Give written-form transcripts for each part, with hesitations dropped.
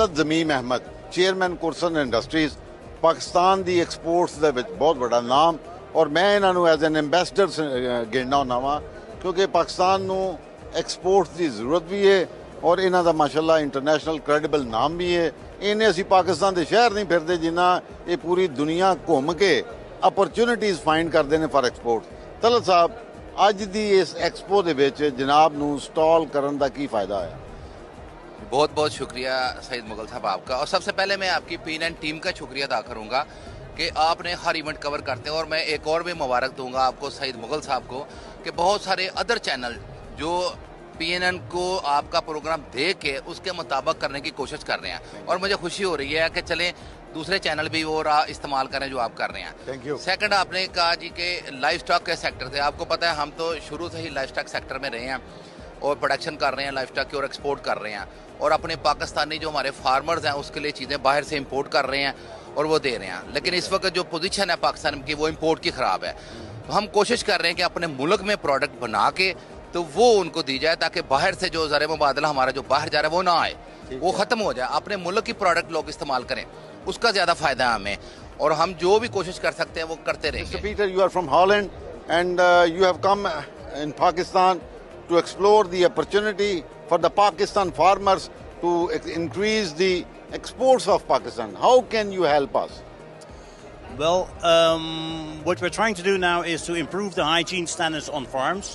Talat जमीम Ahmad chairman कुरसन industries Pakistan दी exports दे विच बहुत बड़ा नाम और मैं इन्हों एज एन एंबेसडर गिनना होना वा क्योंकि पाकिस्तान नू एक्सपोर्ट्स की जरूरत भी है और इन्हों का माशाल्लाह इंटरनेशनल क्रेडिबल नाम भी है। इन्हें असी पाकिस्तान के शहर नहीं फिरते जिन्ना ये पूरी दुनिया घूम के अपॉर्चुनिटीज़ फाइंड करते हैं फॉर एक्सपोर्ट। तलत साहब अज की इस एक्सपो दे विच जनाब नू स्टॉल करन दा की फायदा है? बहुत बहुत शुक्रिया सईद मुगल साहब आपका, और सबसे पहले मैं आपकी PNN टीम का शुक्रिया अदा करूंगा कि आपने हर इवेंट कवर करते हैं। और मैं एक और भी मुबारक दूंगा आपको सईद मुगल साहब को कि बहुत सारे अदर चैनल जो PNN को आपका प्रोग्राम देख के उसके मुताबिक करने की कोशिश कर रहे हैं और मुझे खुशी हो रही है कि चलें दूसरे चैनल भी वो इस्तेमाल करें जो आप कर रहे हैं। Thank you. सेकंड, आपने कहा जी कि लाइफ स्टॉक के सेक्टर थे, आपको पता है हम तो शुरू से ही लाइफ स्टॉक सेक्टर में रहे हैं और प्रोडक्शन कर रहे हैं लाइफ स्टॉक की और एक्सपोर्ट कर रहे हैं और अपने पाकिस्तानी जो हमारे फार्मर्स हैं उसके लिए चीज़ें बाहर से इंपोर्ट कर रहे हैं और वो दे रहे हैं। लेकिन इस वक्त जो पोजीशन है पाकिस्तान की वो इंपोर्ट की ख़राब है, तो हम कोशिश कर रहे हैं कि अपने मुल्क में प्रोडक्ट बना के तो वो उनको दी जाए ताकि बाहर से जो ज़र मुबादला हमारा जो बाहर जा रहा है वो ना आए, वो ख़त्म हो जाए। अपने मुल्क की प्रोडक्ट लोग इस्तेमाल करें, उसका ज़्यादा फ़ायदा है हमें और हम जो भी कोशिश कर सकते हैं वो करते रहेंगे। Peter, you are from Holland and you have come in Pakistan to explore the opportunity for the Pakistan farmers to increase the exports of Pakistan. How can you help us? Well, what we're trying to do now is to improve the hygiene standards on farms.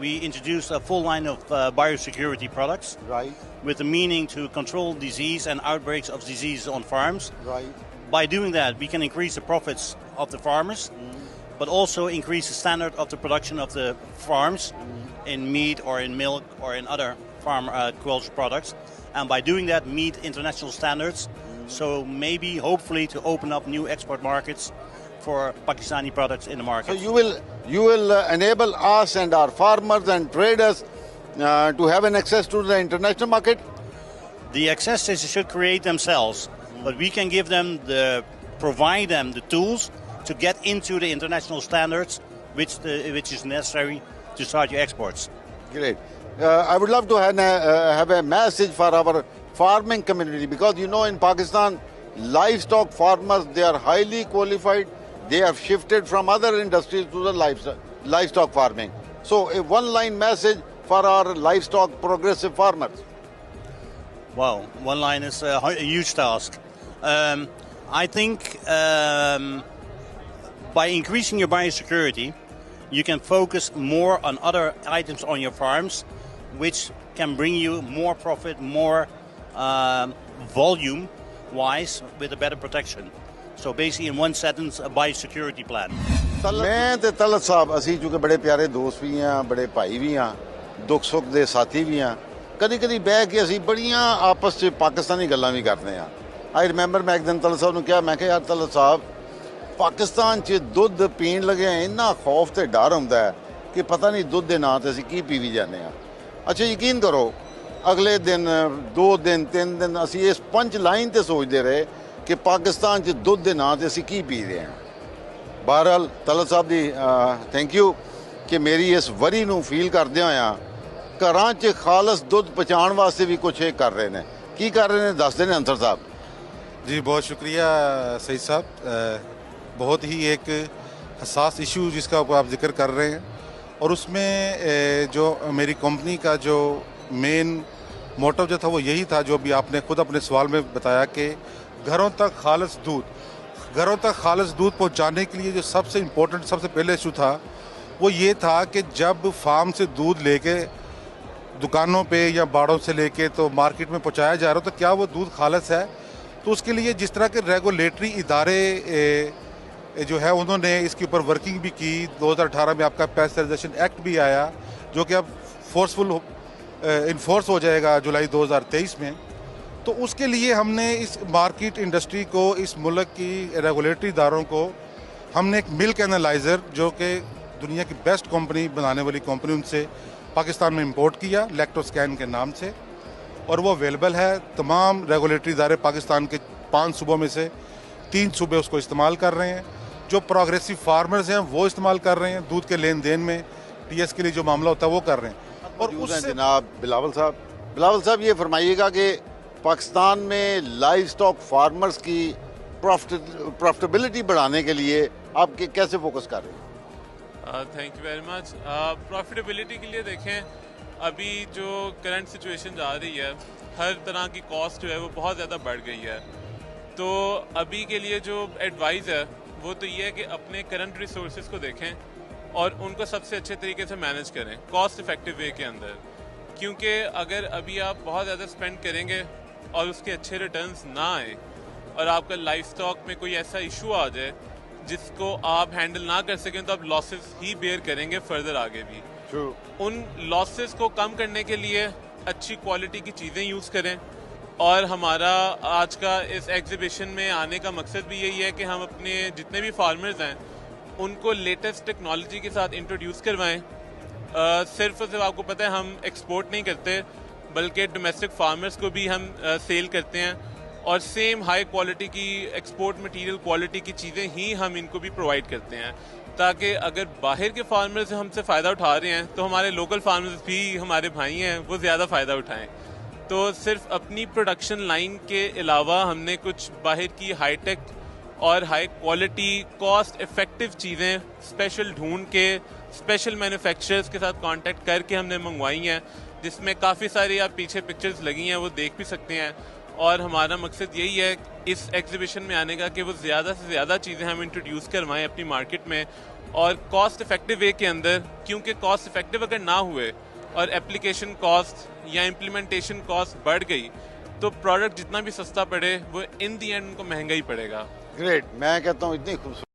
We introduced a full line of biosecurity products Right, with the meaning to control disease and outbreaks of disease on farms. right. By doing that, we can increase the profits of the farmers, but also increase the standard of the production of the farms in meat or in milk or in other farm agricultural products. And by doing that, meet international standards. So maybe, hopefully, to open up new export markets for Pakistani products in the market. So you will enable us and our farmers and traders to have an access to the international market. The access they should create themselves, but we can give them provide them the tools to get into the international standards, which is necessary to start your exports. Great. I would love to have a message for our farming community because you know in Pakistan, livestock farmers, they are highly qualified. They have shifted from other industries to the livestock farming. So a one-line message for our livestock progressive farmers. Wow, one line is a huge task. I think by increasing your biosecurity, you can focus more on other items on your farms, which can bring you more profit, more volume-wise, with a better protection. So basically, in one sentence, a biosecurity plan. मैं ते तलत साहब असी चूंकि बड़े प्यारे दोस्त भी हैं, बड़े भाई भी हैं, दुख सुख दे साथी भी हैं, कदी कदी बह के असी बड़ियां आपस च पाकिस्तानी गल्लां भी करते हैं। आई रिमेंबर मैं एक दिन तलत साहब ने कहा, मैं यार तलत साहब पाकिस्तान च दुध पीण लगे इन्ना खौफ ते डर हुंदा है कि पता नहीं दुध दे नां ते असी की पी भी जाने हैं। अच्छा यकीन करो अगले दिन 2 दिन 3 दिन असी इस पंच लाइन ते सोचते रहे कि पाकिस्तान च दुध दे नां ते असी की पी रहे हैं। बहरहाल तलत साहब दी थैंक यू कि मेरी इस वरी नूं फील करदे होया घरां च खालस दुध पहुँचाउण वास्ते भी कुछ कर रहे हैं। की कर रहे हैं दसदे ने अंसर साहब? जी बहुत शुक्रिया सईद साहब, बहुत ही एक हसास इशू जिसका आप जिक्र कर रहे हैं और उसमें जो मेरी कंपनी का जो मेन मोटिव जो था वो यही था जो भी आपने खुद अपने सवाल में बताया कि घरों तक खालस दूध पहुंचाने के लिए जो सबसे इम्पोर्टेंट सबसे पहले इशू था वो ये था कि जब फार्म से दूध लेके दुकानों पे या बाड़ों से लेके तो मार्केट में पहुंचाया जा रहा हो तो क्या वो दूध खालस है। तो उसके लिए जिस तरह के रेगुलेटरी इदारे जो है उन्होंने इसके ऊपर वर्किंग भी की। 2018 में आपका पैस्चराइजेशन एक्ट भी आया जो कि अब फोर्सफुल इन्फोर्स हो जाएगा जुलाई 2023 में। तो उसके लिए हमने इस मार्केट इंडस्ट्री को, इस मुल्क की रेगुलेटरी इदारों को हमने एक मिल्क एनालाइज़र जो कि दुनिया की बेस्ट कंपनी बनाने वाली कंपनी उनसे पाकिस्तान में इंपोर्ट किया लैक्टोस्कैन के नाम से और वो अवेलेबल है। तमाम रेगुलेटरी इदारे पाकिस्तान के 5 सूबों में से 3 सूबे उसको इस्तेमाल कर रहे हैं। जो प्रोग्रेसिव फार्मर्स हैं वो इस्तेमाल कर रहे हैं, दूध के लेन देन में TS के लिए जो मामला होता है वो कर रहे हैं। और उससे जनाब बिलावल साहब ये फरमाइएगा कि पाकिस्तान में लाइव स्टॉक फार्मर्स की प्रॉफिटेबिलिटी बढ़ाने के लिए आप कैसे फोकस कर रहे हैं? Thank you very much. Profitability के लिए देखें, अभी जो करंट सिचुएशन जा रही है, हर तरह की कॉस्ट जो है वो बहुत ज़्यादा बढ़ गई है। तो अभी के लिए जो एडवाइस है वो तो ये है कि अपने करंट रिसोर्सेज को देखें और उनको सबसे अच्छे तरीके से मैनेज करें कॉस्ट इफेक्टिव वे के अंदर, क्योंकि अगर अभी आप बहुत ज़्यादा स्पेंड करेंगे और उसके अच्छे रिटर्न्स ना आए और आपका लाइफ स्टॉक में कोई ऐसा इशू आ जाए जिसको आप हैंडल ना कर सकें, तो आप लॉसेस ही बेयर करेंगे फर्दर आगे भी। उन लॉसेस को कम करने के लिए अच्छी क्वालिटी की चीज़ें यूज़ करें। और हमारा आज का इस एग्जीबिशन में आने का मकसद भी यही है कि हम अपने जितने भी फार्मर्स हैं उनको लेटेस्ट टेक्नोलॉजी के साथ इंट्रोड्यूस करवाएं। सिर्फ और सिर्फ आपको पता है हम एक्सपोर्ट नहीं करते, बल्कि डोमेस्टिक फार्मर्स को भी हम सेल करते हैं और सेम हाई क्वालिटी की एक्सपोर्ट मटेरियल क्वालिटी की चीज़ें ही हम इनको भी प्रोवाइड करते हैं, ताकि अगर बाहर के फार्मर्स हमसे फ़ायदा उठा रहे हैं तो हमारे लोकल फार्मर्स भी हमारे भाई हैं, वो ज़्यादा फ़ायदा उठाएं। तो सिर्फ अपनी प्रोडक्शन लाइन के अलावा हमने कुछ बाहर की हाईटेक और हाई क्वालिटी कॉस्ट इफ़ेक्टिव चीज़ें स्पेशल ढूंढ के स्पेशल मैन्युफैक्चरर्स के साथ कांटेक्ट करके हमने मंगवाई हैं, जिसमें काफ़ी सारी आप पीछे पिक्चर्स लगी हैं वो देख भी सकते हैं। और हमारा मकसद यही है इस एग्जीबिशन में आने का कि वो ज़्यादा से ज़्यादा चीज़ें हम इंट्रोड्यूस करवाएं अपनी मार्केट में और कॉस्ट इफ़ेक्टिव वे के अंदर, क्योंकि कॉस्ट इफ़ेक्टिव अगर ना हुए और एप्लीकेशन कॉस्ट या इम्प्लीमेंटेशन कॉस्ट बढ़ गई तो प्रोडक्ट जितना भी सस्ता पड़े वो इन दी एंड उनको महंगा ही पड़ेगा। ग्रेट, मैं कहता हूँ इतनी खूबसूरत